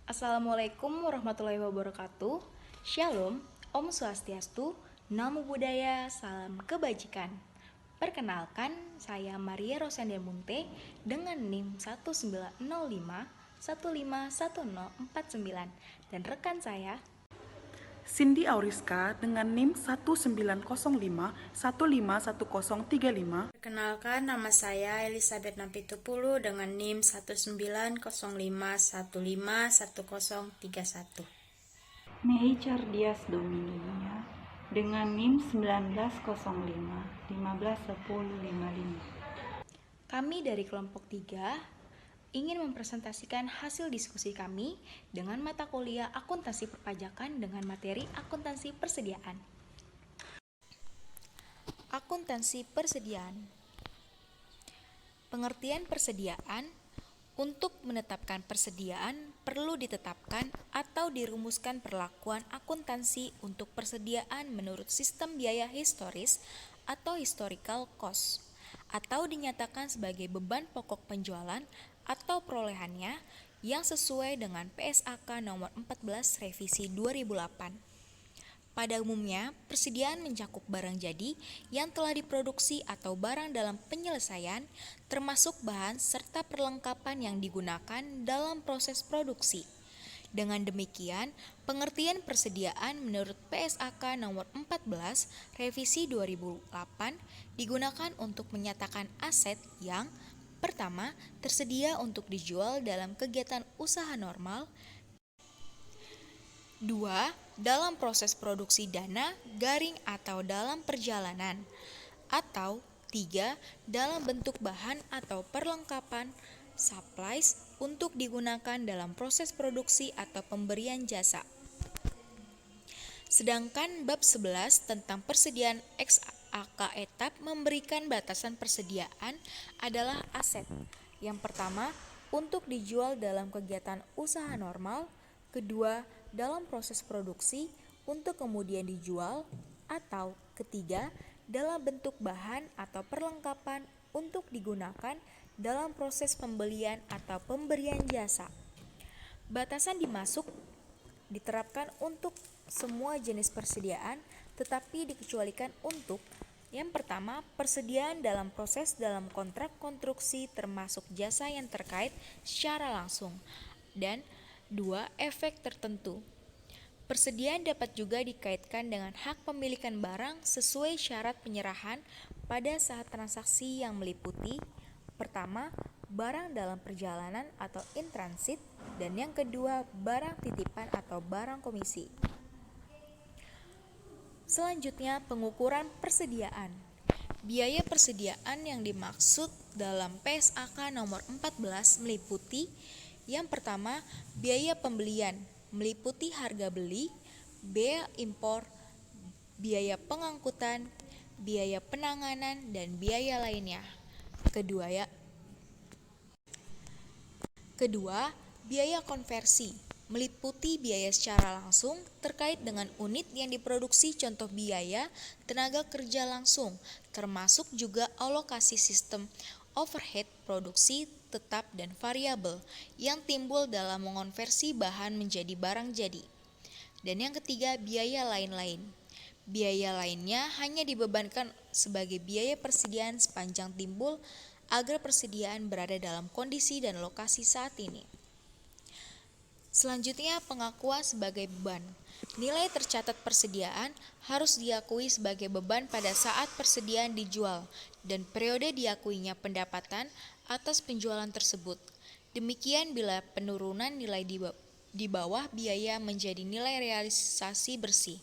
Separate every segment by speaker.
Speaker 1: Assalamualaikum warahmatullahi wabarakatuh. Shalom, Om Swastiastu, Namo Buddhaya, Salam Kebajikan. Perkenalkan, saya Maria Rosenda Munte dengan NIM 1905 15104 dan rekan saya
Speaker 2: Cindy Auriska dengan NIM 1905 1511035.
Speaker 3: Perkenalkan, nama saya Elizabeth Nampitupulu dengan NIM 1905151031.
Speaker 4: Mei Chardias Dominia dengan NIM 1905
Speaker 1: Kami dari kelompok 3 ingin mempresentasikan hasil diskusi kami dengan mata kuliah akuntansi perpajakan dengan materi akuntansi persediaan. Akuntansi persediaan. Pengertian persediaan. Untuk menetapkan persediaan perlu ditetapkan atau dirumuskan perlakuan akuntansi untuk persediaan menurut sistem biaya historis atau historical cost, atau dinyatakan sebagai beban pokok penjualan atau perolehannya yang sesuai dengan PSAK nomor 14 revisi 2008. Pada umumnya, persediaan mencakup barang jadi yang telah diproduksi atau barang dalam penyelesaian, termasuk bahan serta perlengkapan yang digunakan dalam proses produksi. Dengan demikian, pengertian persediaan menurut PSAK nomor 14 revisi 2008 digunakan untuk menyatakan aset yang pertama, tersedia untuk dijual dalam kegiatan usaha normal. 2. Dalam proses produksi dana, garing atau dalam perjalanan. Atau 3. Dalam bentuk bahan atau perlengkapan, supplies, untuk digunakan dalam proses produksi atau pemberian jasa. Sedangkan bab 11 tentang persediaan XAK etap memberikan batasan persediaan adalah aset. Yang pertama, untuk dijual dalam kegiatan usaha normal. Kedua, dalam proses produksi untuk kemudian dijual. Atau ketiga, dalam bentuk bahan atau perlengkapan untuk digunakan dalam proses pembelian atau pemberian jasa. Batasan dimasuk diterapkan untuk semua jenis persediaan, tetapi dikecualikan untuk yang pertama, persediaan dalam proses dalam kontrak konstruksi termasuk jasa yang terkait secara langsung. Dan 2. Efek tertentu. Persediaan dapat juga dikaitkan dengan hak pemilikan barang sesuai syarat penyerahan pada saat transaksi yang meliputi pertama, barang dalam perjalanan atau in transit, dan yang kedua, barang titipan atau barang komisi. Selanjutnya, pengukuran persediaan. Biaya persediaan yang dimaksud dalam PSAK nomor 14 meliputi yang pertama, biaya pembelian, meliputi harga beli, biaya impor, biaya pengangkutan, biaya penanganan, dan biaya lainnya. Kedua, biaya konversi, meliputi biaya secara langsung terkait dengan unit yang diproduksi, contoh biaya tenaga kerja langsung, termasuk juga alokasi sistem overhead produksi tetap dan variabel yang timbul dalam mengonversi bahan menjadi barang jadi. Dan yang ketiga, biaya lain-lain. Biaya lainnya hanya dibebankan sebagai biaya persediaan sepanjang timbul agar persediaan berada dalam kondisi dan lokasi saat ini. Selanjutnya, pengakuan sebagai beban. Nilai tercatat persediaan harus diakui sebagai beban pada saat persediaan dijual dan periode diakuinya pendapatan atas penjualan tersebut. Demikian bila penurunan nilai di bawah biaya menjadi nilai realisasi bersih.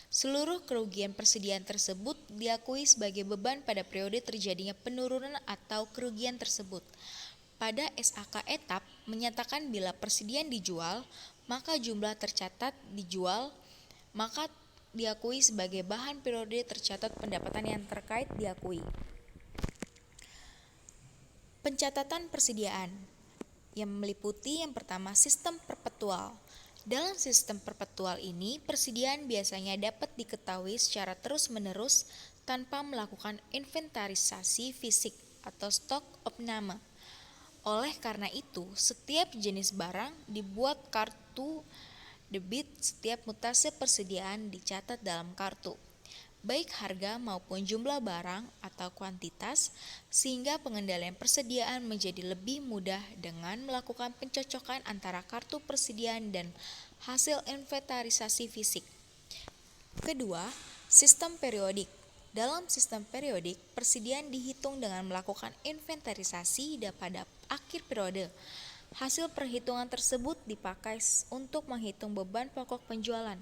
Speaker 1: Seluruh kerugian persediaan tersebut diakui sebagai beban pada periode terjadinya penurunan atau kerugian tersebut. Pada SAK etap menyatakan bila persediaan dijual, maka jumlah tercatat dijual, maka diakui sebagai bahan periode tercatat pendapatan yang terkait diakui. Pencatatan persediaan yang meliputi yang pertama, sistem perpetual. Dalam sistem perpetual ini, persediaan biasanya dapat diketahui secara terus-menerus tanpa melakukan inventarisasi fisik atau stok opname. Oleh karena itu, setiap jenis barang dibuat kartu debit, setiap mutasi persediaan dicatat dalam kartu, baik harga maupun jumlah barang atau kuantitas, sehingga pengendalian persediaan menjadi lebih mudah dengan melakukan pencocokan antara kartu persediaan dan hasil inventarisasi fisik. Kedua, sistem periodik. Dalam sistem periodik, persediaan dihitung dengan melakukan inventarisasi pada akhir periode. Hasil perhitungan tersebut dipakai untuk menghitung beban pokok penjualan.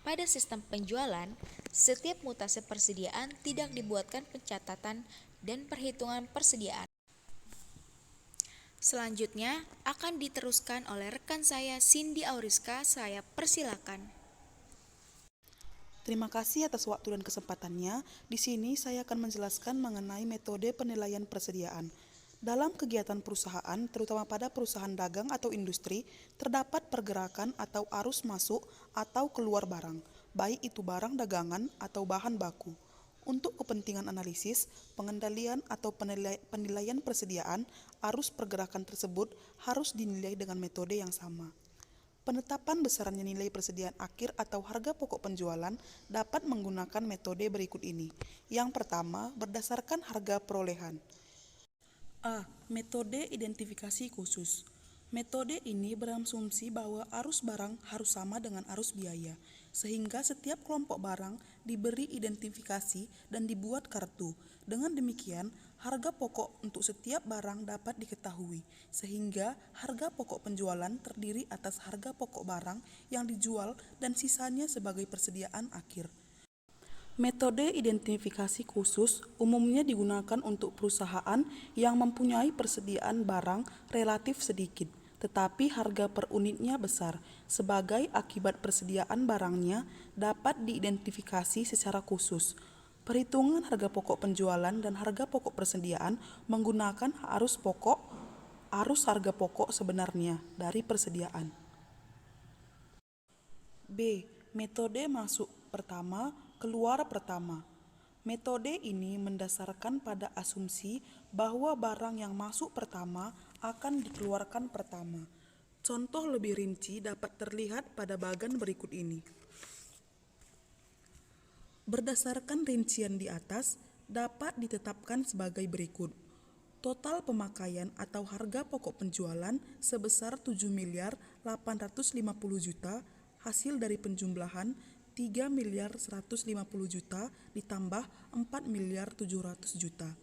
Speaker 1: Pada sistem penjualan, setiap mutasi persediaan tidak dibuatkan pencatatan dan perhitungan persediaan. Selanjutnya akan diteruskan oleh rekan saya Cindy Auriska. Saya persilakan.
Speaker 2: Terima kasih atas waktu dan kesempatannya. Di sini saya akan menjelaskan mengenai metode penilaian persediaan. Dalam kegiatan perusahaan, terutama pada perusahaan dagang atau industri, terdapat pergerakan atau arus masuk atau keluar barang, baik itu barang dagangan atau bahan baku. Untuk kepentingan analisis, pengendalian atau penilaian persediaan, arus pergerakan tersebut harus dinilai dengan metode yang sama. Penetapan besarannya nilai persediaan akhir atau harga pokok penjualan dapat menggunakan metode berikut ini. Yang pertama, berdasarkan harga perolehan. A. Metode identifikasi khusus. Metode ini berasumsi bahwa arus barang harus sama dengan arus biaya, sehingga setiap kelompok barang diberi identifikasi dan dibuat kartu. Dengan demikian, harga pokok untuk setiap barang dapat diketahui, sehingga harga pokok penjualan terdiri atas harga pokok barang yang dijual dan sisanya sebagai persediaan akhir. Metode identifikasi khusus umumnya digunakan untuk perusahaan yang mempunyai persediaan barang relatif sedikit, tetapi harga per unitnya besar. Sebagai akibat persediaan barangnya dapat diidentifikasi secara khusus. Perhitungan harga pokok penjualan dan harga pokok persediaan menggunakan arus harga pokok sebenarnya dari persediaan. B. Metode masuk pertama, keluar pertama. Metode ini mendasarkan pada asumsi bahwa barang yang masuk pertama akan dikeluarkan pertama. Contoh lebih rinci dapat terlihat pada bagan berikut ini. Berdasarkan rincian di atas, dapat ditetapkan sebagai berikut. Total pemakaian atau harga pokok penjualan sebesar 7.850.000.000 hasil dari penjumlahan 3.150.000.000 ditambah 4.700.000.000.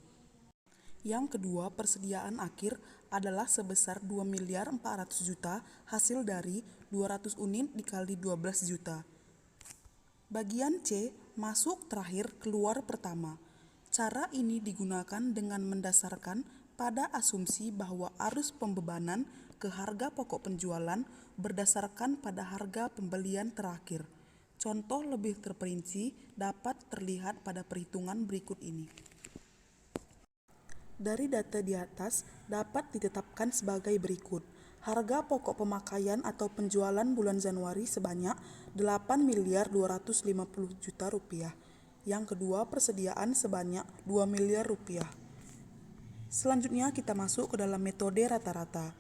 Speaker 2: Yang kedua, persediaan akhir adalah sebesar 2.400.000.000 hasil dari 200 unit dikali 12 juta. Bagian C, masuk terakhir keluar pertama. Cara ini digunakan dengan mendasarkan pada asumsi bahwa arus pembebanan ke harga pokok penjualan berdasarkan pada harga pembelian terakhir. Contoh lebih terperinci dapat terlihat pada perhitungan berikut ini. Dari data di atas dapat ditetapkan sebagai berikut. Harga pokok pemakaian atau penjualan bulan Januari sebanyak 8.250.000.000 rupiah. Yang kedua, persediaan sebanyak 2 miliar rupiah. Selanjutnya kita masuk ke dalam metode rata-rata.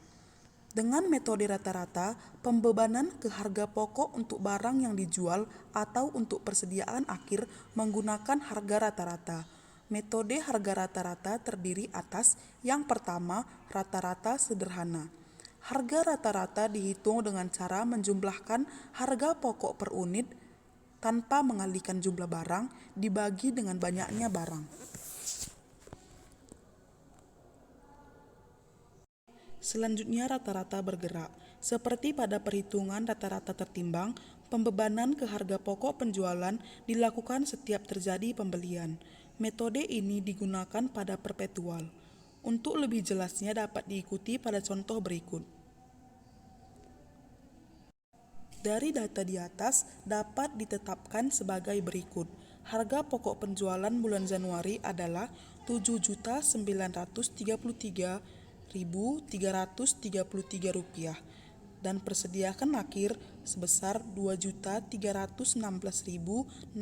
Speaker 2: Dengan metode rata-rata, pembebanan ke harga pokok untuk barang yang dijual atau untuk persediaan akhir menggunakan harga rata-rata. Metode harga rata-rata terdiri atas yang pertama, rata-rata sederhana. Harga rata-rata dihitung dengan cara menjumlahkan harga pokok per unit tanpa mengalihkan jumlah barang dibagi dengan banyaknya barang. Selanjutnya rata-rata bergerak. Seperti pada perhitungan rata-rata tertimbang, pembebanan ke harga pokok penjualan dilakukan setiap terjadi pembelian. Metode ini digunakan pada perpetual. Untuk lebih jelasnya dapat diikuti pada contoh berikut. Dari data di atas dapat ditetapkan sebagai berikut. Harga pokok penjualan bulan Januari adalah Rp7.933.333 dan persediaan akhir sebesar Rp2.316.666.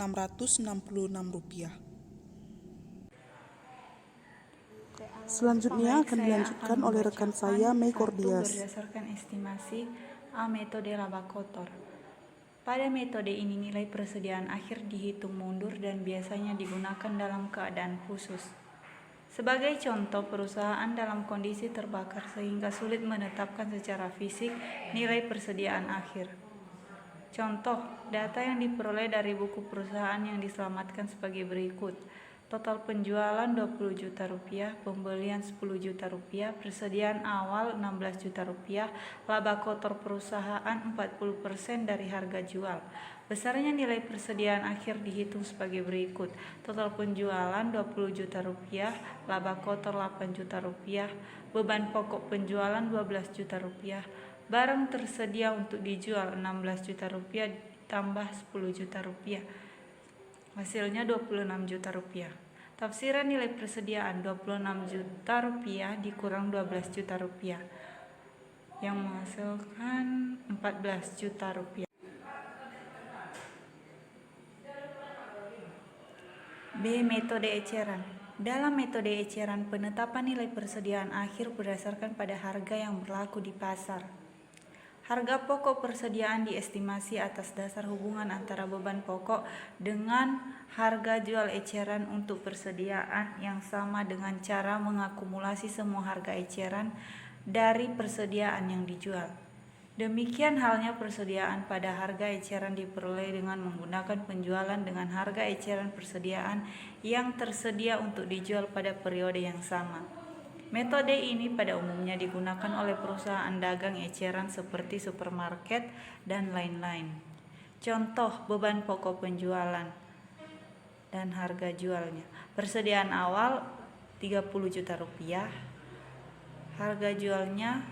Speaker 2: Selanjutnya akan
Speaker 4: Baik, saya
Speaker 2: dilanjutkan
Speaker 4: akan
Speaker 2: oleh rekan
Speaker 4: membacakan
Speaker 2: saya, Mei
Speaker 4: satu
Speaker 2: Kordias.
Speaker 4: berdasarkan estimasi A metode laba kotor. Pada metode ini nilai persediaan akhir dihitung mundur dan biasanya digunakan dalam keadaan khusus. Sebagai contoh, perusahaan dalam kondisi terbakar sehingga sulit menetapkan secara fisik nilai persediaan akhir. Contoh, data yang diperoleh dari buku perusahaan yang diselamatkan sebagai berikut. Total penjualan 20 juta rupiah, pembelian 10 juta rupiah, persediaan awal 16 juta rupiah, laba kotor perusahaan 40% dari harga jual. Besarnya nilai persediaan akhir dihitung sebagai berikut. Total penjualan 20 juta rupiah, laba kotor 8 juta rupiah, beban pokok penjualan 12 juta rupiah, barang tersedia untuk dijual 16 juta rupiah tambah 10 juta rupiah. Hasilnya 26 juta rupiah. Tafsiran nilai persediaan 26 juta rupiah dikurang 12 juta rupiah yang menghasilkan 14 juta rupiah. B. Metode eceran. Dalam metode eceran, penetapan nilai persediaan akhir berdasarkan pada harga yang berlaku di pasar. Harga pokok persediaan diestimasi atas dasar hubungan antara beban pokok dengan harga jual eceran untuk persediaan yang sama dengan cara mengakumulasi semua harga eceran dari persediaan yang dijual. Demikian halnya persediaan pada harga eceran diperoleh dengan menggunakan penjualan dengan harga eceran persediaan yang tersedia untuk dijual pada periode yang sama. Metode ini pada umumnya digunakan oleh perusahaan dagang eceran seperti supermarket dan lain-lain. Contoh beban pokok penjualan dan harga jualnya. Persediaan awal 30 juta rupiah, harga jualnya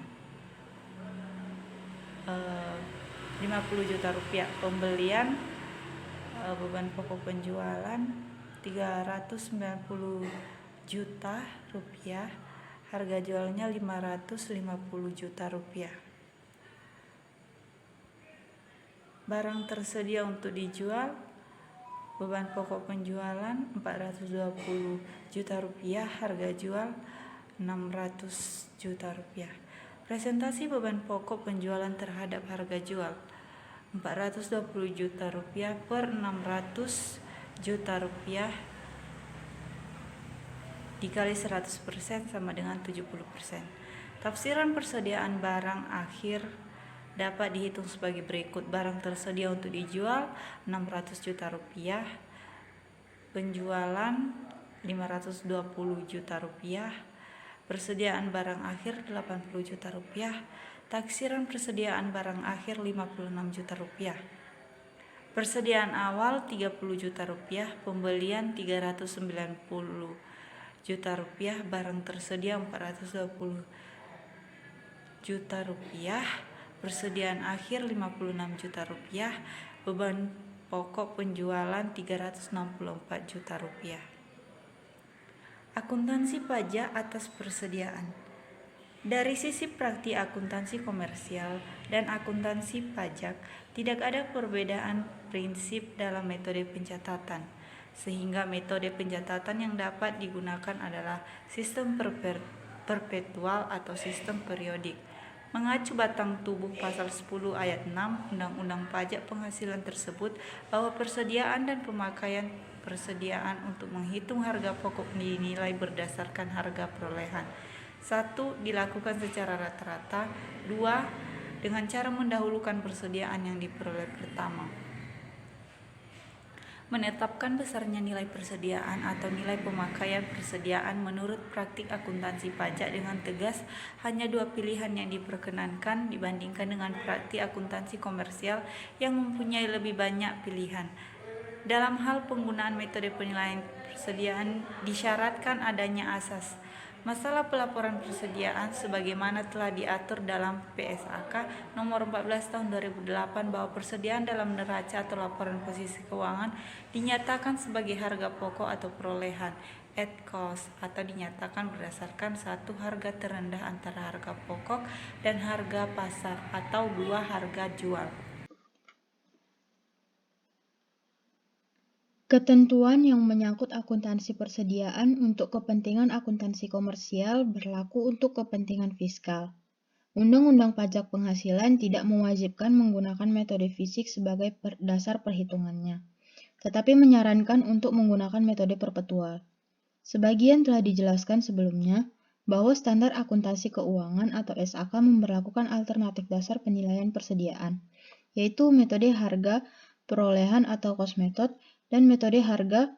Speaker 4: 50 juta rupiah. Pembelian beban pokok penjualan 390 juta rupiah, harga jualnya 550 juta rupiah. Barang tersedia untuk dijual, beban pokok penjualan 420 juta rupiah, harga jual 600 juta rupiah. Presentasi beban pokok penjualan terhadap harga jual 420 juta rupiah per 600 juta rupiah dikali 100% sama dengan 70%. Tafsiran persediaan barang akhir dapat dihitung sebagai berikut. Barang tersedia untuk dijual 600 juta rupiah, penjualan 520 juta rupiah, persediaan barang akhir 80 juta rupiah, taksiran persediaan barang akhir 56 juta rupiah. Persediaan awal 30 juta rupiah, pembelian 390 juta rupiah, barang tersedia 420 juta rupiah, persediaan akhir 56 juta rupiah, beban pokok penjualan 364 juta rupiah. Akuntansi pajak atas persediaan. Dari sisi praktik akuntansi komersial dan akuntansi pajak, tidak ada perbedaan prinsip dalam metode pencatatan, sehingga metode pencatatan yang dapat digunakan adalah sistem perpetual atau sistem periodik. Mengacu batang tubuh pasal 10 ayat 6 Undang-Undang Pajak Penghasilan tersebut, bahwa persediaan dan pemakaian persediaan untuk menghitung harga pokok dinilai berdasarkan harga perolehan. 1. Dilakukan secara rata-rata. 2. Dengan cara mendahulukan persediaan yang diperoleh pertama. Menetapkan besarnya nilai persediaan atau nilai pemakaian persediaan menurut praktik akuntansi pajak dengan tegas hanya dua pilihan yang diperkenankan dibandingkan dengan praktik akuntansi komersial yang mempunyai lebih banyak pilihan. Dalam hal penggunaan metode penilaian persediaan disyaratkan adanya asas. Masalah pelaporan persediaan sebagaimana telah diatur dalam PSAK nomor 14 tahun 2008 bahwa persediaan dalam neraca atau laporan posisi keuangan dinyatakan sebagai harga pokok atau perolehan at cost atau dinyatakan berdasarkan satu harga terendah antara harga pokok dan harga pasar atau dua harga jual.
Speaker 5: Ketentuan yang menyangkut akuntansi persediaan untuk kepentingan akuntansi komersial berlaku untuk kepentingan fiskal. Undang-Undang Pajak Penghasilan tidak mewajibkan menggunakan metode fisik sebagai dasar perhitungannya, tetapi menyarankan untuk menggunakan metode perpetual. Sebagian telah dijelaskan sebelumnya bahwa standar akuntansi keuangan atau SAK memberlakukan alternatif dasar penilaian persediaan, yaitu metode harga perolehan atau cost method dan metode harga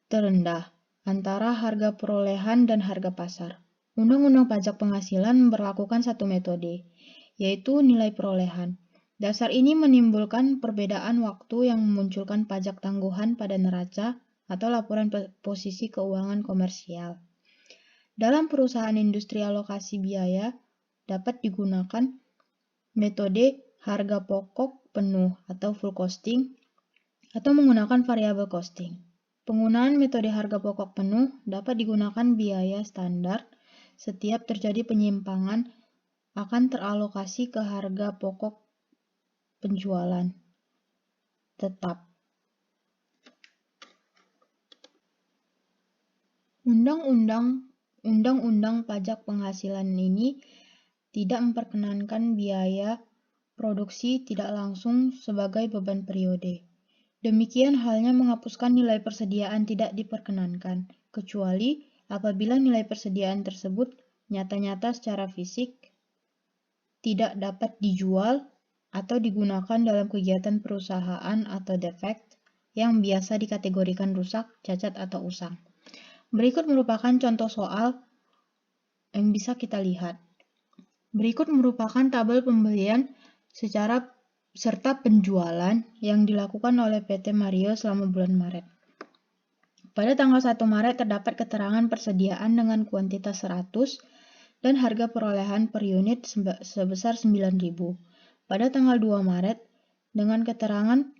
Speaker 5: terendah antara harga perolehan dan harga pasar. Undang-Undang Pajak Penghasilan memberlakukan satu metode, yaitu nilai perolehan. Dasar ini menimbulkan perbedaan waktu yang memunculkan pajak tangguhan pada neraca atau laporan posisi keuangan komersial. Dalam perusahaan industri alokasi biaya dapat digunakan metode harga pokok penuh atau full costing atau menggunakan variable costing. Penggunaan metode harga pokok penuh dapat digunakan biaya standar setiap terjadi penyimpangan akan teralokasi ke harga pokok penjualan tetap. Undang-undang pajak penghasilan ini tidak memperkenankan biaya produksi tidak langsung sebagai beban periode. Demikian halnya menghapuskan nilai persediaan tidak diperkenankan, kecuali apabila nilai persediaan tersebut nyata-nyata secara fisik tidak dapat dijual atau digunakan dalam kegiatan perusahaan atau defect yang biasa dikategorikan rusak, cacat, atau usang. Berikut merupakan contoh soal yang bisa kita lihat. Berikut merupakan tabel pembelian serta penjualan yang dilakukan oleh PT Mario selama bulan Maret. Pada tanggal 1 Maret terdapat keterangan persediaan dengan kuantitas 100 dan harga perolehan per unit sebesar 9.000. Pada tanggal 2 Maret dengan keterangan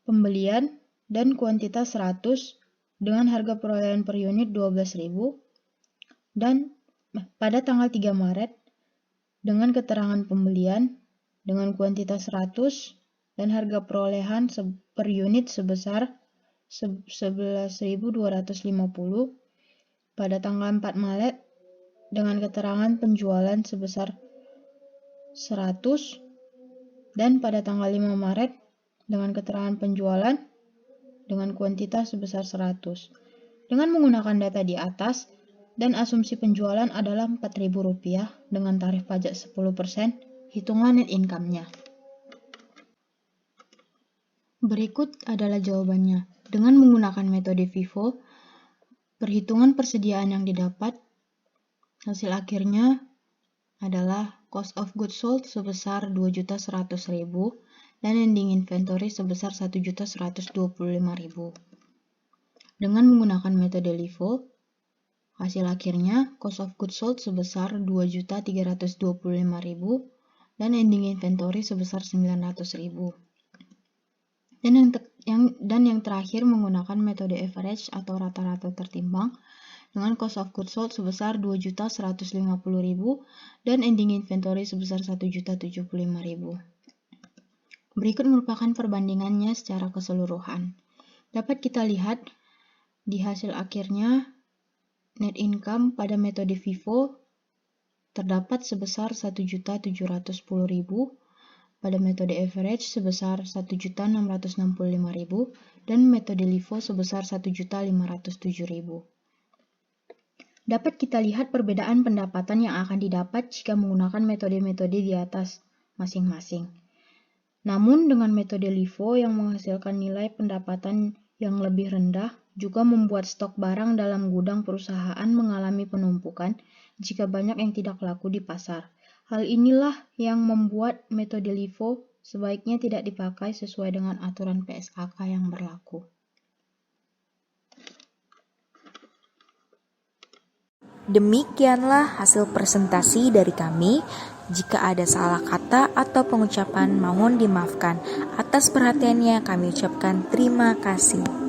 Speaker 5: pembelian dan kuantitas 100 dengan harga perolehan per unit 12.000 dan pada tanggal 3 Maret dengan keterangan pembelian dengan kuantitas 100 dan harga perolehan per unit sebesar 11.250 pada tanggal 4 Maret dengan keterangan penjualan sebesar 100 dan pada tanggal 5 Maret dengan keterangan penjualan dengan kuantitas sebesar 100. Dengan menggunakan data di atas dan asumsi penjualan adalah Rp4.000 dengan tarif pajak 10%, hitungan net income-nya. Berikut adalah jawabannya. Dengan menggunakan metode FIFO, perhitungan persediaan yang didapat, hasil akhirnya adalah cost of goods sold sebesar 2.100.000 dan ending inventory sebesar 1.125.000. Dengan menggunakan metode LIFO, hasil akhirnya cost of goods sold sebesar 2.325.000 dan ending inventory sebesar 900.000. Dan yang terakhir menggunakan metode average atau rata-rata tertimbang dengan cost of goods sold sebesar 2.150.000 dan ending inventory sebesar 1.075.000. Berikut merupakan perbandingannya secara keseluruhan. Dapat kita lihat di hasil akhirnya net income pada metode FIFO terdapat sebesar 1.710.000, pada metode average sebesar 1.665.000 dan metode LIFO sebesar 1.507.000. Dapat kita lihat perbedaan pendapatan yang akan didapat jika menggunakan metode-metode di atas masing-masing. Namun dengan metode LIFO yang menghasilkan nilai pendapatan yang lebih rendah juga membuat stok barang dalam gudang perusahaan mengalami penumpukan jika banyak yang tidak laku di pasar. Hal inilah yang membuat metode LIFO sebaiknya tidak dipakai sesuai dengan aturan PSAK yang berlaku.
Speaker 1: Demikianlah hasil presentasi dari kami. Jika ada salah kata atau pengucapan mohon dimaafkan. Atas perhatiannya kami ucapkan terima kasih.